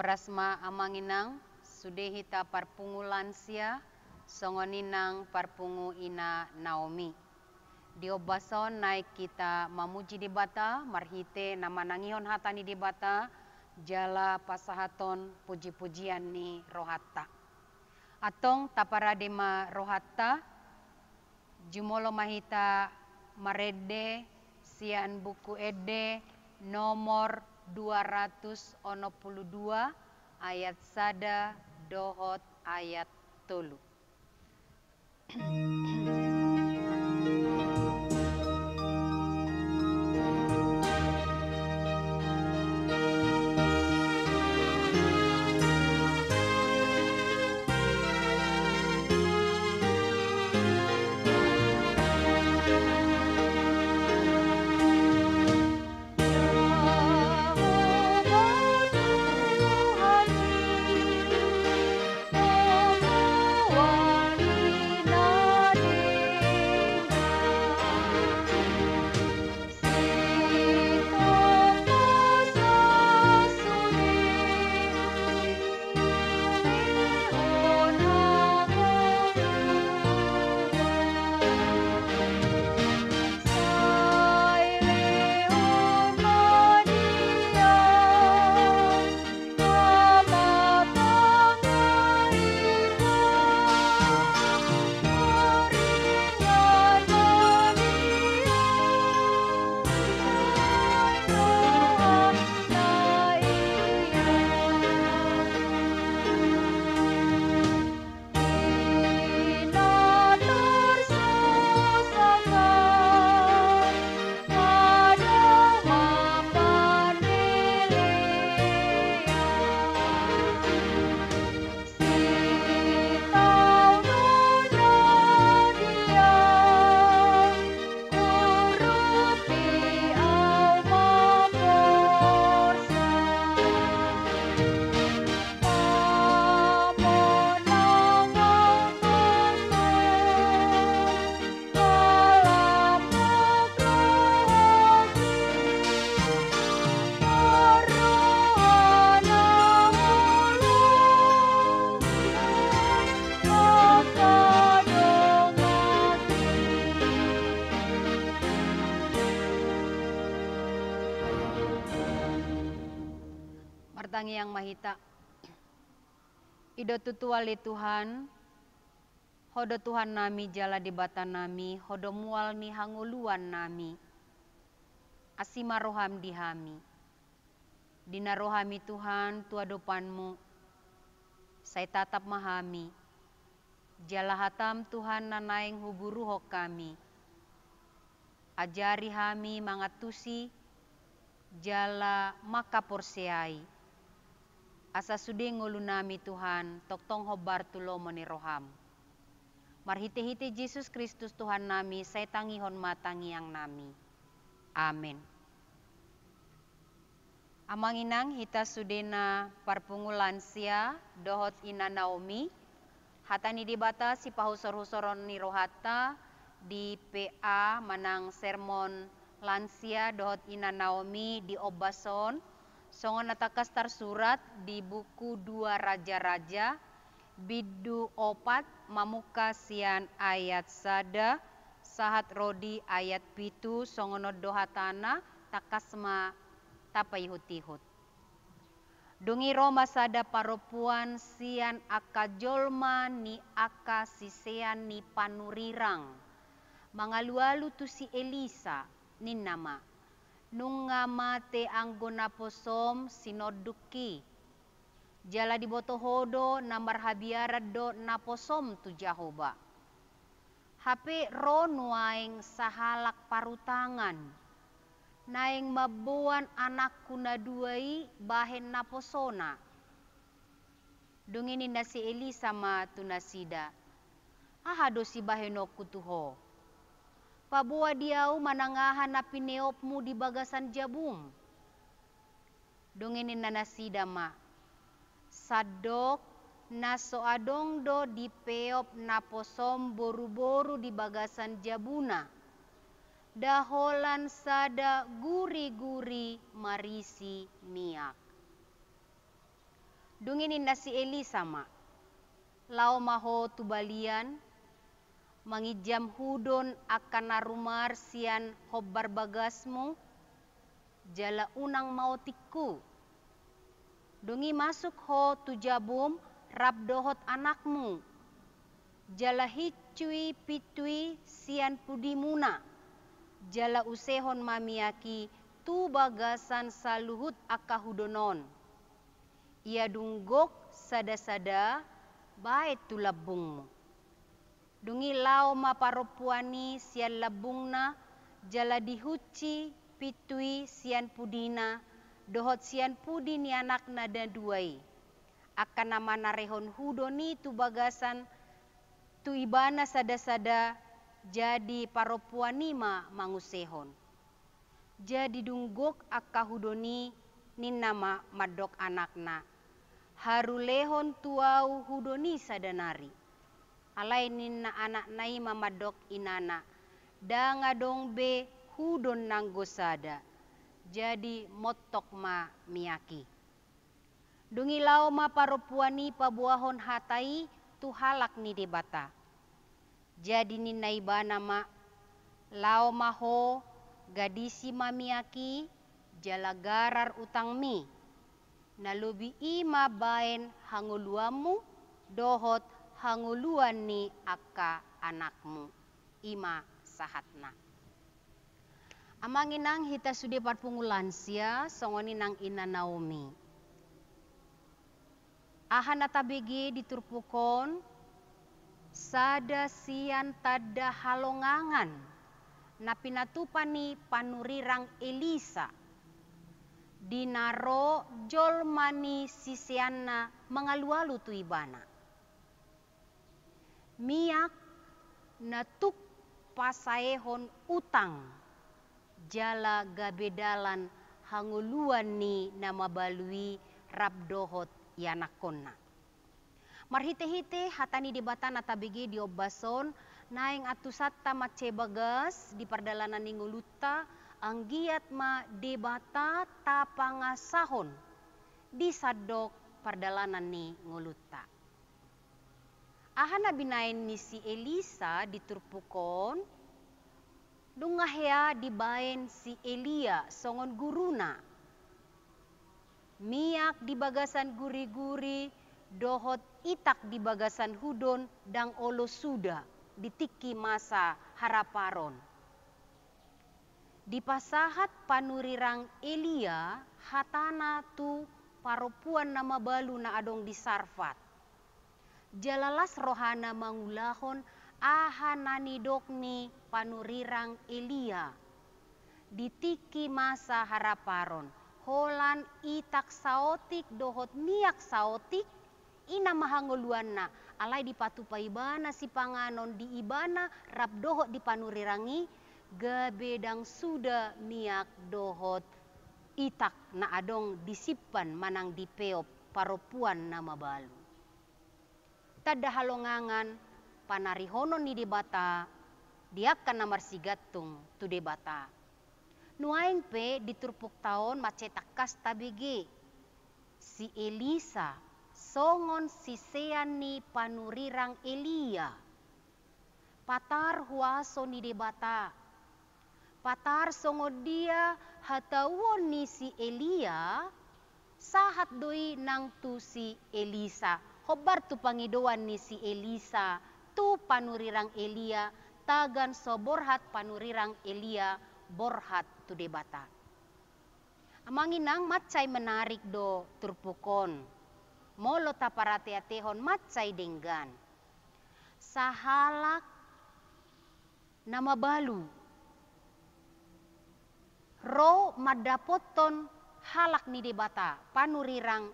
Parasma amanginang sudehita parpungu lansia songoninang parpungu ina Naomi. Diobason naik kita mamuji di bata marhite nama nangihon hatani di bata jala pasahaton puji-pujian ni rohatta. Atong taparadema rohatta jumolo mahita marede sian buku ede nomor 222 ayat sada dohot ayat tolu. Martangi yang mahita, ido tutuali Tuhan, hodo Tuhan nami jala di bata nami, hodo mual ni hanguluan nami, asima roham dihami, dina rohami Tuhan tua dopanmu, saya tatap mahami, jala hatam Tuhan nanaing huburuho kami, ajari hami mangatusi, jala maka porseai. Asa sudi ngulu nami Tuhan, toktong hobar tulo moni roham. Marhite-hite Yesus Kristus Tuhan nami, saya tangihon matangi yang nami. Amin. Amanginang hita sudena parpungulansia dohot ina Naomi, hatani di bata si pahusor-husoron ni rohata di PA manang sermon lansia dohot ina Naomi di obason, songon natakas tersurat di buku 2 Raja-Raja bidu 4 mamuka sian ayat sada sahat rodi ayat pitu songono dohatana takasma tapaihut-ihut. Dungi Roma sada paropuan sian aka jolma ni aka sisean ni panurirang mangalu-alu tu si Elisa ni nama nunga mate anggona posom sinoduki jala di botohodo namar habiara do naposom tu Jahoba hape ro nuaing sahalak parutangan naing mabuan anakku na duai bahen naposona dungini nasi Elisa ma tunasida ahado si bahenoku tuho pabuah diau manangahan na pineopmu di bagasan jabum. Donginin na nasida ma. Sadok na soadong do di peop na posom boru-boru di bagasan jabuna. Daholan sada guri-guri marisi miak. Dunginin na si Elisa ma. Lao maho tubalian, mangijam hudon akan narumar sian hobbar bagasmu, jala unang maotikku. Dungi masuk ho tujabum rabdohot anakmu, jala hicui pitui sian pudimuna, jala usehon mamiaki tu bagasan saluhut akahudonon. Ia dunggok sada-sada bae tu labungmu. Dungi lao maparopuani sian labungna, jala dihuci pitui sian pudina, dohot sian pudi ni anakna dan duai. Akan nama narehon hudoni tu bagasan tu ibana sada-sada jadi paropuani ma mangusehon. Jadi dunggok akahudoni nin nama madok anakna. Harulehon tuau hudoni sadanari. Alai ninna anak nai mamadok inana. Danga dong be hudon nanggo sada. Jadi motok ma miyaki. Dungi lao ma paropuani pabuahon hatai tu halak ni debata. Jadi ninna ibana ma lao maho gadisi mamiyaki jala garar utang mi. Nalubi ima baen hanguluamu dohot hanguluan ni akka anakmu ima sahatna. Amanginang hita sude parpungulansia songoni nang ina Naomi. Ahana tabigi diturpukon sada sian tada halongangan na pinatupani panurirang Elisa. Dinaro jolmani sisianna mengalu-alu tu ibana. Miak natuk pasaehon utang jala gabedalan hanguluan ni nama balui rabdohot yanakonna. Marhite-hite hatani debatana tabigi diobason naing atusatta macebagas di pardalanan ninguluta anggiat ma debata tapangasahon di sadok pardalanan ni nguluta. Ahana binain ni si Elisa diturpukon dungahya dibaen si Elia songon guruna. Miak di bagasan guri-guri dohot itak di bagasan hudon dang olo suda ditiki masa haraparon. Di pasahat panurirang Elia hatana tu paropuan nama balu na adong di Sarfat. Jalalas rohana mangulahon ahanani dokni panurirang Elia. Ditiki masa haraparon. Holan itak saotik dohot miak saotik ina mahanguluan na. Alai di patupaibana si panganon di ibana rabdohot di panurirangi. Gabedang suda miak dohot itak na adong disipan manang dipeop paropuan nama balu. Tada halongangan panarihonon ni debata diakan namar sigatung tu debata. Nuaing pe diturpuk taon macetak kas tabigi. Si Elisa songon sisean ni panurirang Elia. Patar huaso ni debata. Patar songo dia hatawon ni si Elia sahat doi nang tu si Elisa. Hobar tu pangidoan ni si Elisa tu panurirang Elia tagan soborhat panurirang Elia borhat tu debata. Amanginang matcay menarik do turpukon. Molo taparate-atehon matcay denggan. Sahalak nama balu. Ro madapoton halak ni debata panurirang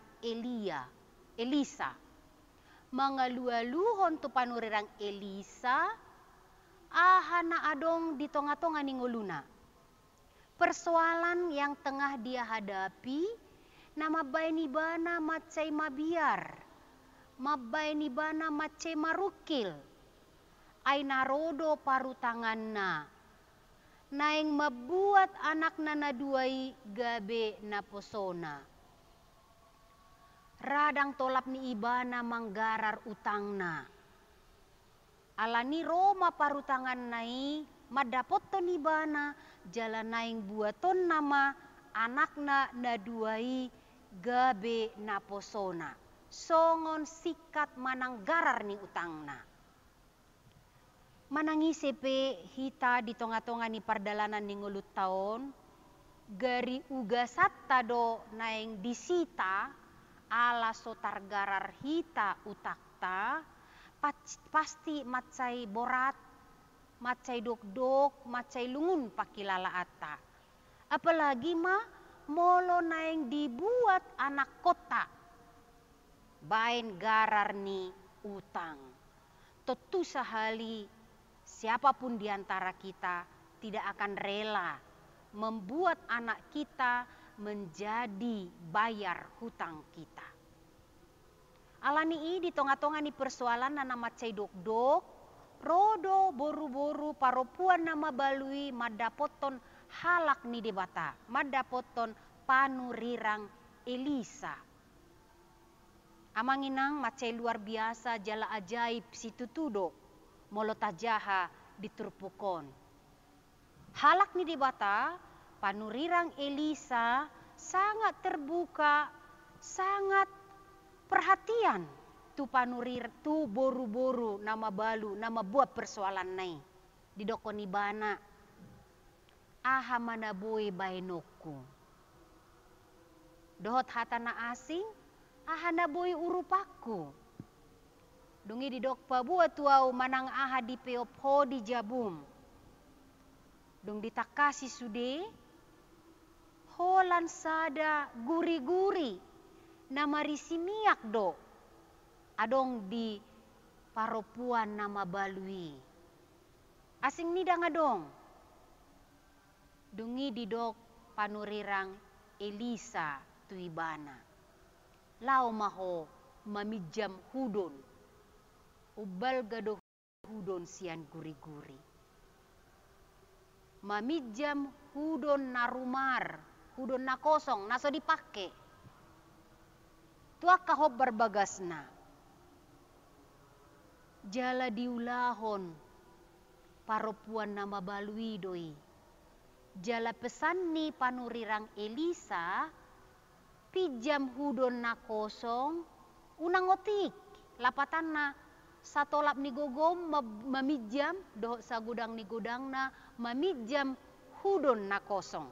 Elisa. Mangalu-aluhon tu panurirang Elisa ahana adong di tonga-tonga ni nguluna. Persoalan yang tengah dia hadapi nama baini bana macai mabiar. Mabaini bana macai marukil. Aina rodo paru tanganna. Naing mabuat anak nana duai gabe na posona. radang tolap ni ibana manggarar utangna. Alani Roma parutangan nai madapoton ibana jalan naing buaton nama anakna naduai gabe naposona. Songon sikat mananggarar ni utangna. Manangise pe hita di tonga-tonga ni pardalanan ni ngulut taon. Gari uga satta do naing disita ala sotargarar hita utakta. Pasti macai borat, macai dok-dok, macai lungun pakilala atta. Apalagi molo naing dibuat anak kota. Bain garar ni utang. Tentu sahali siapapun di antara kita tidak akan rela membuat anak kita menjadi bayar hutang kita. Alani di tonga-tonga ni persoalan nana macai dok-dok, rodo boru-boru paropuan nama balui madapoton halak ni debata, madapoton panurirang Elisa. Amanginang macai luar biasa jala ajaib situ tudo, molotajaha diturpukon. Halak ni debata, panurirang Elisa sangat terbuka, sangat perhatian tu panurir tu boru-boru nama balu nama buat persoalan nai di dokoni bana aha mana boy bainoku dohot hatana asing aha na boy urupaku dungi di dok pa buat tuau manang aha di peopho di jabum dung ditakasi sude holan sada guri-guri nama risimiak do adong di paropuan nama balui asing nidang adong dungi didok panurirang Elisa tuibana lau maho mamijam hudon ubal gado hudon sian guri-guri mamijam hudon narumar hudon na kosong naso dipake tua kahob berbagasna jala diulahon paropuan nama balui doi jala pesan ni panurirang Elisa pijam hudon na kosong unang otik lapatan na satolap ni gogom mamijam doh sa gudang ni gudang na mamijam hudon na kosong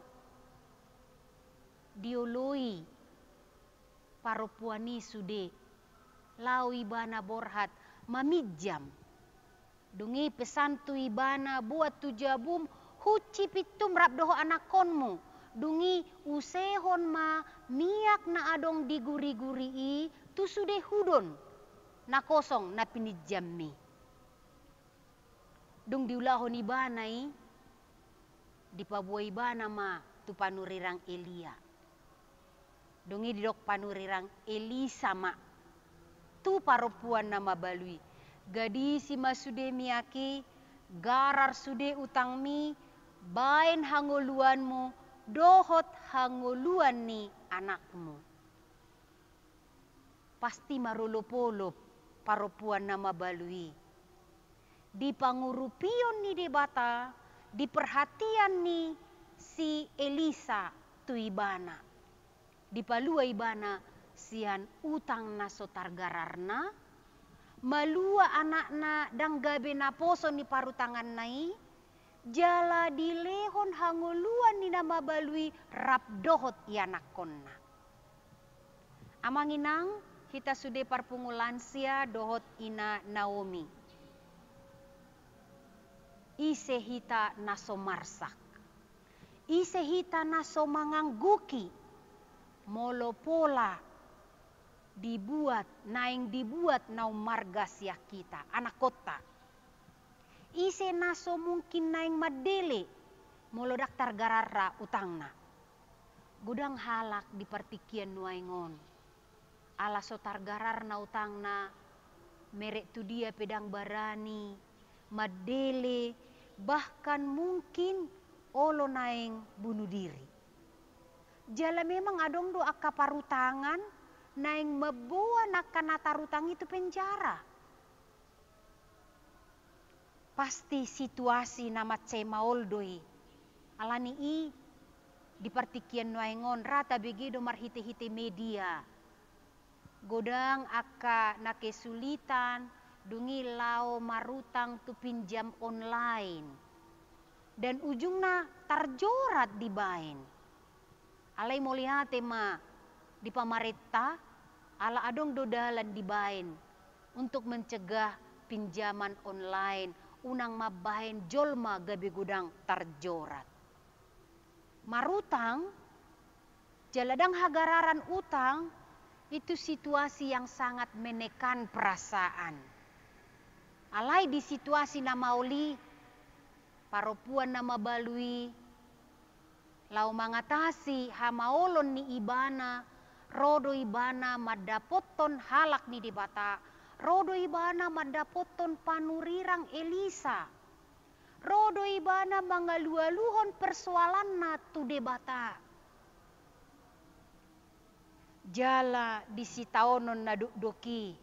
dioloi paropuani sude lau ibana borhat mamijam dungi pesan tu ibana buat tu jabum huci pitum rap doho anakonmu dungi usehon ma miak na adong di guri-guri i tu sude hudon na kosong na pinijam mi dung diulahon ibana i dipabuai ibana ma tu panurirang Elia dungi didok panurirang Elisa ma tu paropuan nama balui gadis si masude miaki garar sude utang mi bain hangoluanmu dohot hangoluan ni anakmu pasti marolop-olop paropuan nama balui di pangurupion ni debata di perhatian ni si Elisa tu ibana di palua ibana sian utang na sotargararna malua anakna dang gabe na poso ni parutangan nai jala dilehon hangoluan ni nama balui rap dohot ianakonna amanginang kita sude parpungulansia dohot ina Naomi ise hita naso marsak ise hita naso mangangguki molo pola dibuat naing dibuat nau marga sia kita anak kota ise naso mungkin naing madele molo daktar garara utangna gudang halak di partikian nuaingon ala sotar gararna utangna merek tu dia pedang barani madele bahkan mungkin olo naing bunuh diri jala memang adong do akaparutangan naing mebuah nakana tarutang itu penjara. Pasti situasi nama cemaol doi. Alani i di partikian nuaingon rata begitu marhite-hite media. Godang aka na kesulitan dungi lao marutang tu pinjam online. Dan ujungna tarjorat di bain. Alai mau lihat ma di pamaretta ala adong dodalan di bain untuk mencegah pinjaman online unang mabahin jolma gabi gudang tarjorat. Marutang jaladang hagararan utang itu situasi yang sangat menekan perasaan. Alai di situasi nama oli paropuan nama balui lau mangatasi hamaolon ni ibana rodo ibana madapoton halak ni dibata rodo ibana madapoton panurirang Elisa rodo ibana mangalualuhon persoalan na tu debata jala disitaonon na doki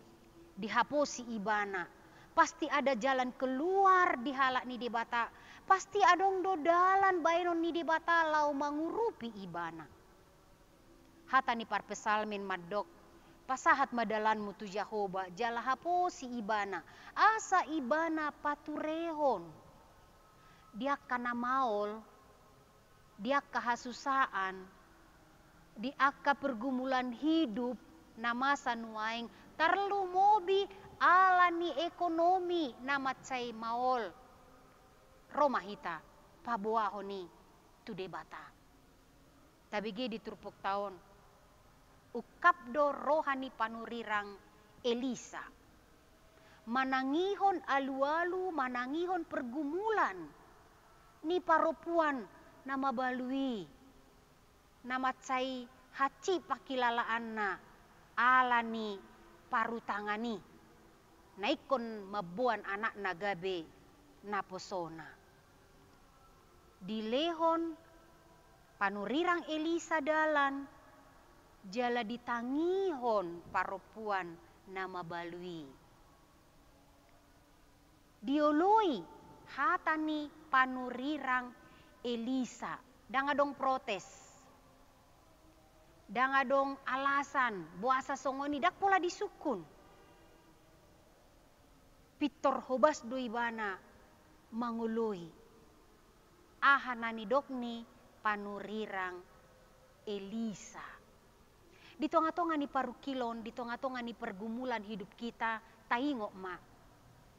dihaposi ibana pasti ada jalan keluar di halak ni debata pasti adong dodalan bainon ni debata lau mangurupi ibana hata ni parpesalmin madok pasahat madalan mutu Jahoba jala haposi ibana asa ibana paturehon dia kana maol dia kahasusaan di aka pergumulan hidup namasa nuaing tarlu mobi alani ekonomi nama cai maol romahita pabuahoni tu debata tabigi di turpuk tahun ukapdo rohani panurirang Elisa manangihon alu-alu manangihon pergumulan ni paropuan nama balui nama cai haci pakilalaan na alani parutangani naikon mabuan anak nagabe naposona dilehon panurirang Elisa dalan jala ditangihon paropuan nama balui dioloi hatani panurirang Elisa dangadong protes dangadong alasan buasa songoni dak pola disukun pitor hobas doibana mangului ahanani dokni panurirang Elisa di tonga-tonga ni parukilon di tonga-tonga ni pergumulan hidup kita taingok ma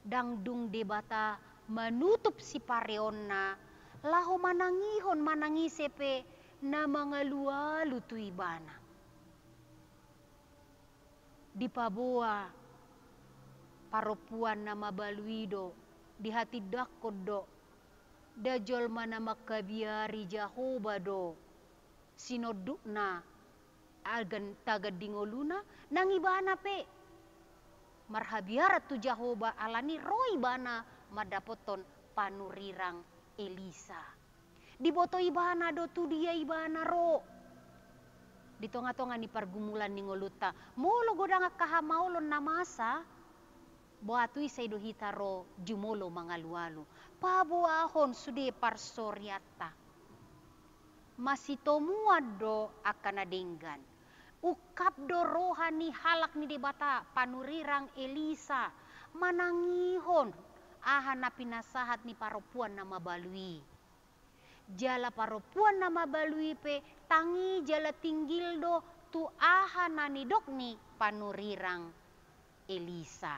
dangdung debata menutup si pareonna laho manangihon manangisepe na mangalualu tu ibana di paboa paropuan nama baluido di hati dakodo dajol mana makabiari Jahoba do sinodukna agan tagadingoluna nangibana pe marhabiarat tu Jahoba alani roi bana madapoton panurirang Elisa diboto ibana do tu dia ibana ro di tonga-tonga ni pergumulan ni ngoluta molo godang kahamaulon namasa boatui saido hitaro jumolo mangalualu pabuahon sude parsoriata masih tomuado akan adenggan ukap do rohani halak ni debata panurirang Elisa manangihon ahana pinasahat ni paropuan nama balui jala paropuan nama balui pe tangi jala tinggil do tu ahana ni dokni panurirang Elisa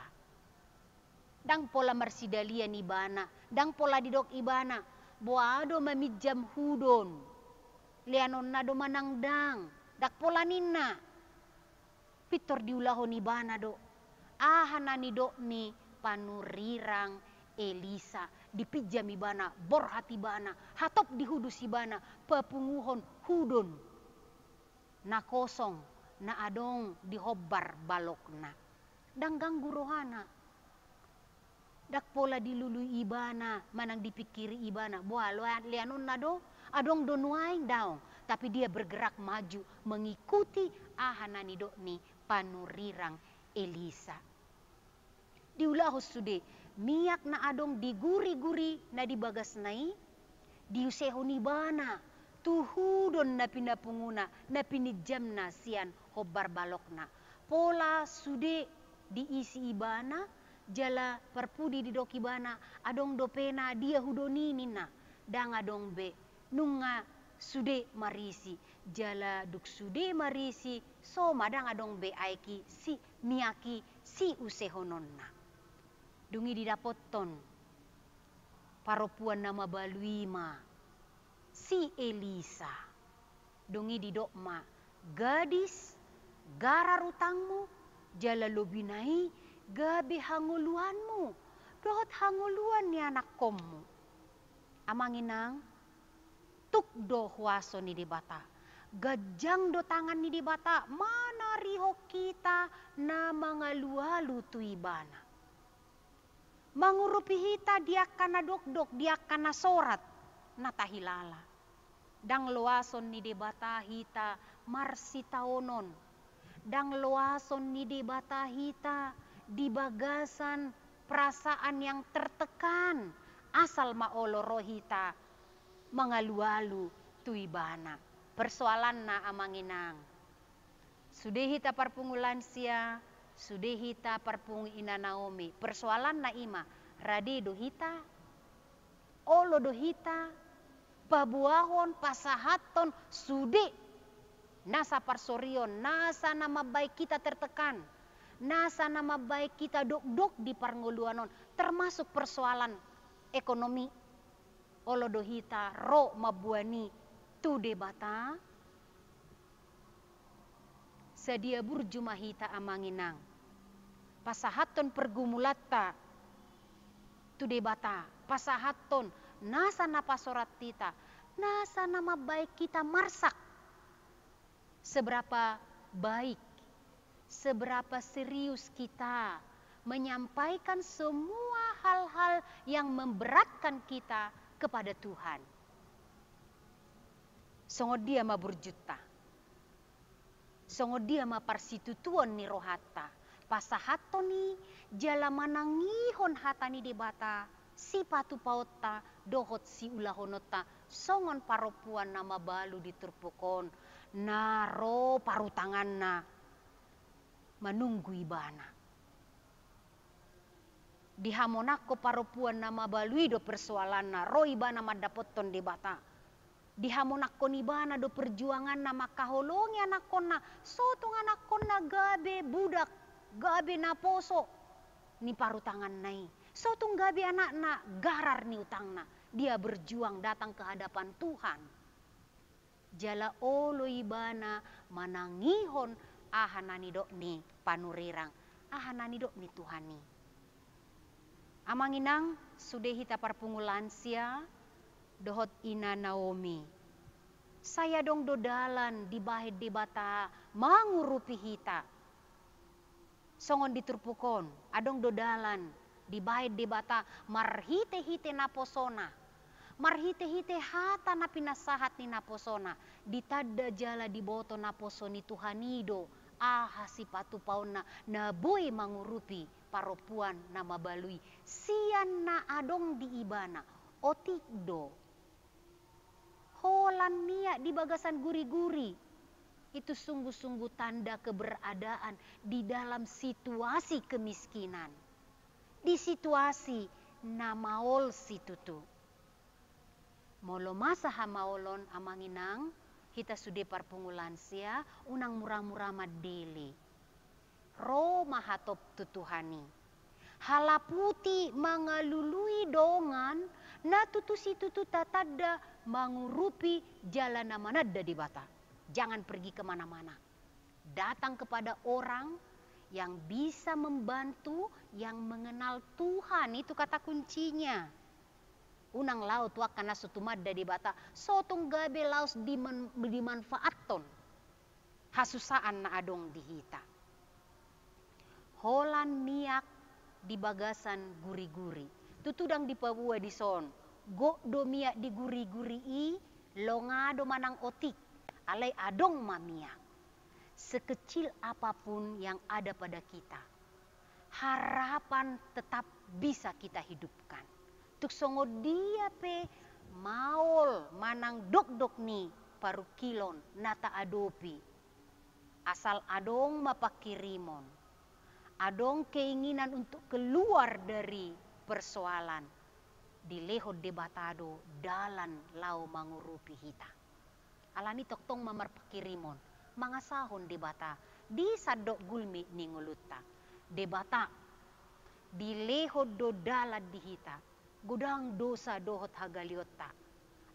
dang pola marsidalian ibana dang pola didok ibana boado mamijam hudon lianon nado manangdang dak pola ninna pitor diulahon ibana do ahana ni dokni panurirang Elisa dipijam ibana borhat ibana hatop dihudus ibana pepunguhon hudon na kosong na adong dihobbar balokna dang ganggu rohana dak pola dilului ibana manang dipikiri ibana boa lianon nado adong donuaing daong tapi dia bergerak maju mengikuti ahanani dokni panurirang Elisa. Diulah sude miak na adong diguri-guri na dibagas nai diusehoni bana tuhudon na pinapunguna na pinijamna sian hobar balokna pola sude diisi ibana jala perpudi didoki bana adong dopena dia hudoni nina dang adong be nunga sude marisi jala duk sude marisi so madang adong be aiki si miaki si usehononna dungi didapoton paropuan nama baluima si Elisa dungi didokma gadis garar utangmu jala lobinai gabe hanguluanmu dohot hanguluan ni anak kommu amanginang tuk do huaso ni dibata gajang do tangan ni dibata mana riho kita na mangalualu tuibana mangurupi hita dia kana dok dia kana sorat natahilala dang loason ni debata hita marsitaonon dang loason ni debata hita di bagasan perasaan yang tertekan asal maoloro hita mangalu-alu tuibana persoalan na amanginang sudah hita parpungulan sia sudah hita parpungu ina Naomi persoalan na ima rade do hita olo do hita pabuahon pasahaton sude nasa parsorion nasa nama baik kita tertekan nasa nama baik kita dok di parnguluanon termasuk persoalan ekonomi olo do hita ro mabuani tu debata sedia burjuma hita amanginang pasahaton pergumulata tu debata pasahaton nasa napasorat kita nasa nama baik kita marsak seberapa baik seberapa serius kita menyampaikan semua hal-hal yang memberatkan kita kepada Tuhan songo dia maburjuta songo dia ma parsitutuan ni rohata pasahato ni jala manangihon hatani debata si patu paota dohot si ulahonota songon paropuan nama balu diturpukon naro parutanganna manunggu ibana dihamonako paropuan nama balui do persoalanna ro ibana madapoton debata dihamonakon ibana do perjuangan nama kaholongi anakonna sotong anakonna gabe budak gabe naposo ni parutangan nai sotong gabe anakna garar ni utangna dia berjuang datang ke hadapan Tuhan jala olo ibana manangihon ahanani dok ni panurirang ahanani dok ni Tuhani amanginang sudah hita parpungulan sia dohot ina Naomi saya dong dodalan di bahid debata mangurupi hita songon diturpukon adong dodalan di bahid debata marhite-hite naposona marhite-hite hata na pinasahat ni naposona ditada jala di boto naposoni Tuhanido si patu pauna na boy mangurupi paropuan na mabalui sian na adong di ibana otikdo holan nia di bagasan guri-guri itu sungguh-sungguh tanda keberadaan di dalam situasi kemiskinan di situasi na maol situtu molo masa hamaolon amanginang hita sude parpungulan sia unang murah-murah madeli ro mahatop tutuhani halaputi mangalului dongan na tutusi tutu tatada mangurupi jalan manada di bata jangan pergi kemana-mana datang kepada orang yang bisa membantu yang mengenal Tuhan itu kata kuncinya unang laut wakana sutumada di bata sotong gabe laus dimanfaaton hasusaan na adong dihita holan niak di bagasan guri-guri tutudang di Papua di son go do miak di guri-guri i longa do manang otik alai adong mamia sekecil apapun yang ada pada kita, harapan tetap bisa kita hidupkan. Tuk songo dia pe maol manang dok-dok ni paru kilon nata adopi. Asal adong mapakirimon. Adong keinginan untuk keluar dari persoalan. Dilehod debatado dalan lau mangurupi hita. Alani toktong mamarpakirimon. Mangasahon debata. Di sadok gulmi ninguluta. Debata. Dilehod do dalan dihita. Gudang dosa dohot hagaliota.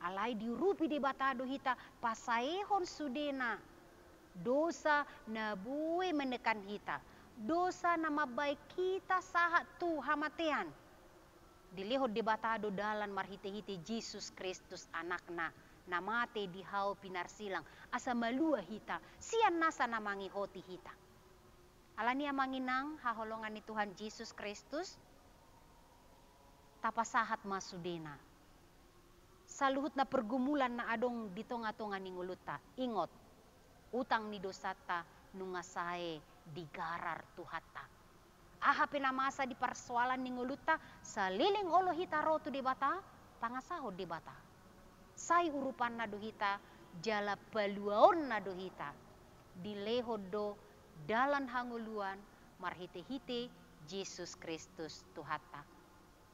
Alai diurupi debatado hita. Pasaehon sudena. Dosa na buwe menekan hita. Dosa nama baik kita sahat tu hamatean. Dilehod debatado dalan marhite-hite Jesus Kristus anakna. Namate dihau pinarsilang. Asa malua hita. Sian nasa namangi hoti hita. Alani amanginang haholongan ni Tuhan Jesus Kristus. Tapasahat masudena. Saluhut na pergumulan na adong di tonga-tonga ni nguluta. Ingot. Utang ni dosata nungasae digarar tuhata. Aha pinamasa di persoalan ni nguluta saliling olo hita rotu di bata pangasahod di bata. Sai urupan na dohita jala paluaon na dohita. Dilehodo dalan hanguluan marhite-hite Jesus Kristus tuhata.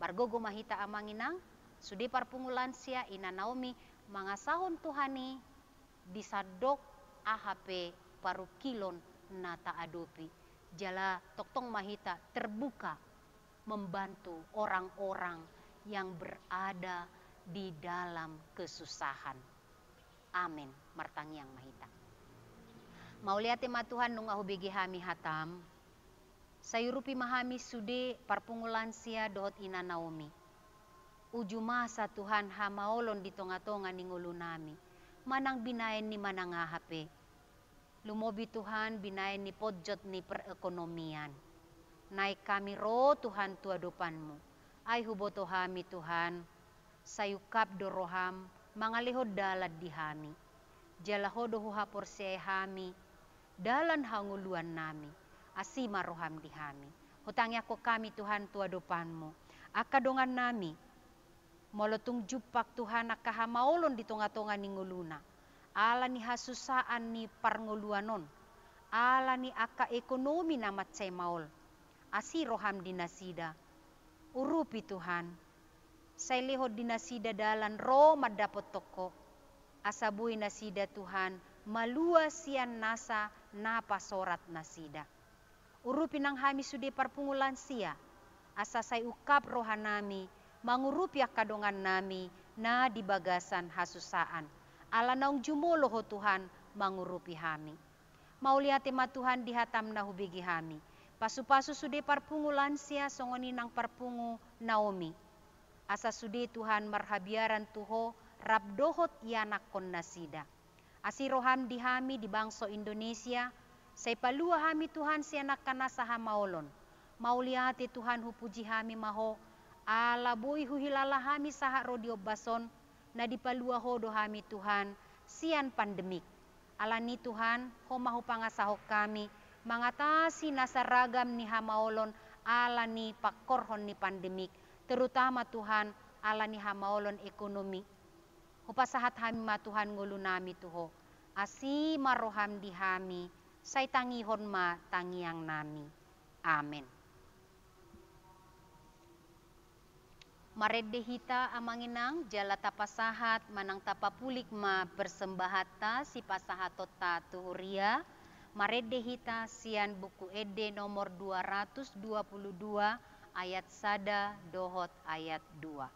Bargogo mahita amanginang sudi parpungulan sia ina Naomi mangasahon Tuhani disadok AHP paru kilon nata adopi. Jala toktong mahita terbuka membantu orang-orang yang berada di dalam kesusahan. Amin. Martangiang mahita. Mauliate matuhan nung ahubigi hami hatam. Sayurupi mahami sude parpungulan sia dohot ina Naomi. Uju masa Tuhan hamaolon di tonga-tonga ningulu nami. Manang binayan ni manang ahape. Lumobi Tuhan binayan ni podjot ni perekonomian. Naik kami ro Tuhan tuadopanmu. Ay huboto hami Tuhan. Sayukap doroham mangalihod dalad di hami. Jalahodo huhapor siya hami. Dalan hanguluan nami. Asima roham di hami. Hutangnya ko kami Tuhan tuadopanmu. Akadongan nami. Molotung jupak Tuhan nakahamaolon di tonga-tonga ni nguluna. Ala ni hasusaan ni parnguluanon. Ala ni aka ekonomi na matsay maol. Asi roham dinasida. Urupi Tuhan. Say lihod dinasida dalan ro madapot toko. Asabuy nasida Tuhan. Malua siyan nasa napasorat nasida. Urupi nang hami sude parpungulan siya. Asa say ukap rohanami. Mangurupi akadongan nami na dibagasan hasusaan. Ala naung jumulo ho Tuhan mangurupi hami. Mauliate matuhan dihatam na hubigi hami. Pasu-pasu sude parpungulan siya songoni nang parpungu Naomi. Asa sude Tuhan marhabiaran tuho rabdohot yanak kon nasida. Asiroham di hami di bangso Indonesia. Say palua hami Tuhan siya nakanasa hamaolon. Mauliate Tuhan hupuji hami maho. Ala boy huhilala hami saha rodio bason na dipalua hodo hami Tuhan sian pandemik. Ala ni Tuhan homahu pangasahok kami mangatasi nasaragam ni hamaolon ala ni pakorhon ni pandemik. Terutama Tuhan ala ni hamaolon ekonomi. Hupasahat hami matuhan ngulu nami tuho. Asi maroham di hami say tangihon ma tangiang nami. Amen. Maredde hita amanginang jala tapasahat manang tapapulik ma persembahata si pasahatota tuhuria. Maredde hita sian buku ede nomor 222 ayat sada dohot ayat 2.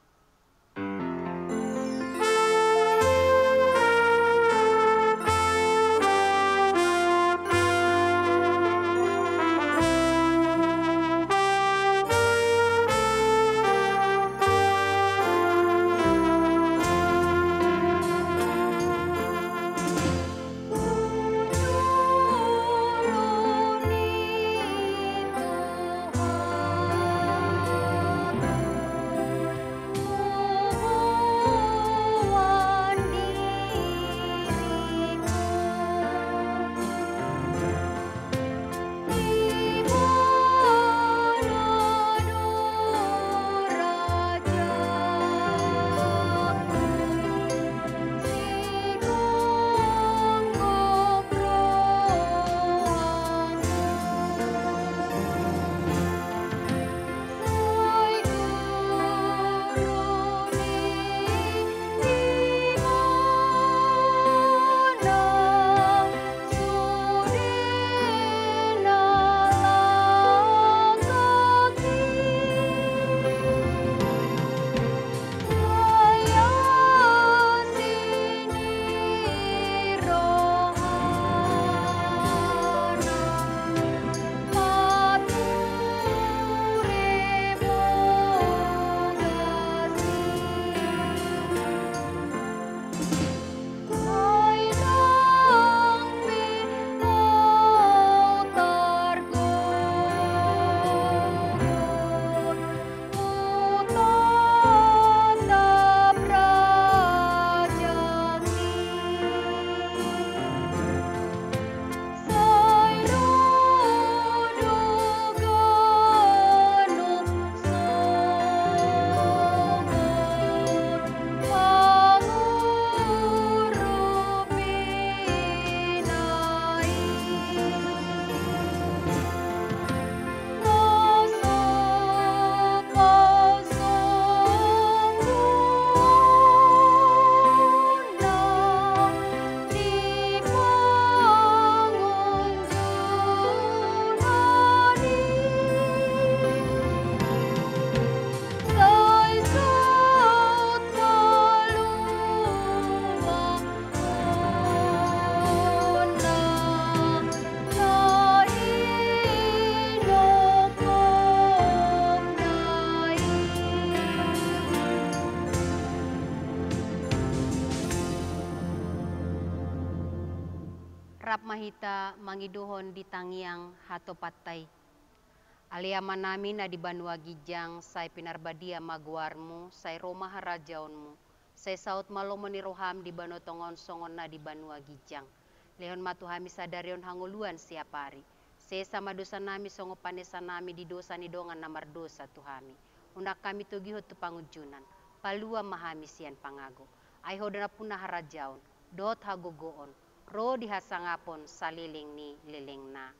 hita mangidohon di tangiang hato patay. Aliama nami na di banua gijang, say pinarbadia magwarmu, say Roma harajaonmu, say saut malomo ni roham di banotongon songon na di banua gijang. Lehon matuhami sadarion hanguluan siapari. Say sama dosa nami songo panesa nami di dosa ni dongan namar dosa tuhami. Unak kami tugihot tu pangujunan, palua mahami sian pangago. Ay hodana punah harajaon, dot hagogoon, ro dihasangapon saliling ni liling na.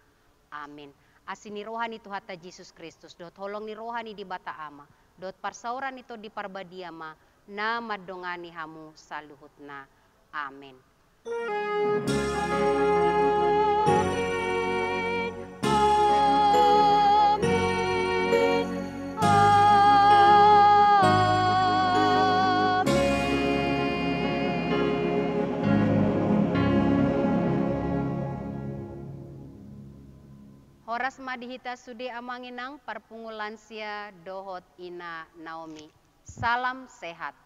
Amin. Asini rohani tu hata Yesus Kristus, dot holong ni rohani di bata ama, dot parsauran itu di parbadiama, na madongani hamu saluhut na. Amin. Horas madihita sude amanginang parpungulansia dohot ina Naomi. Salam sehat.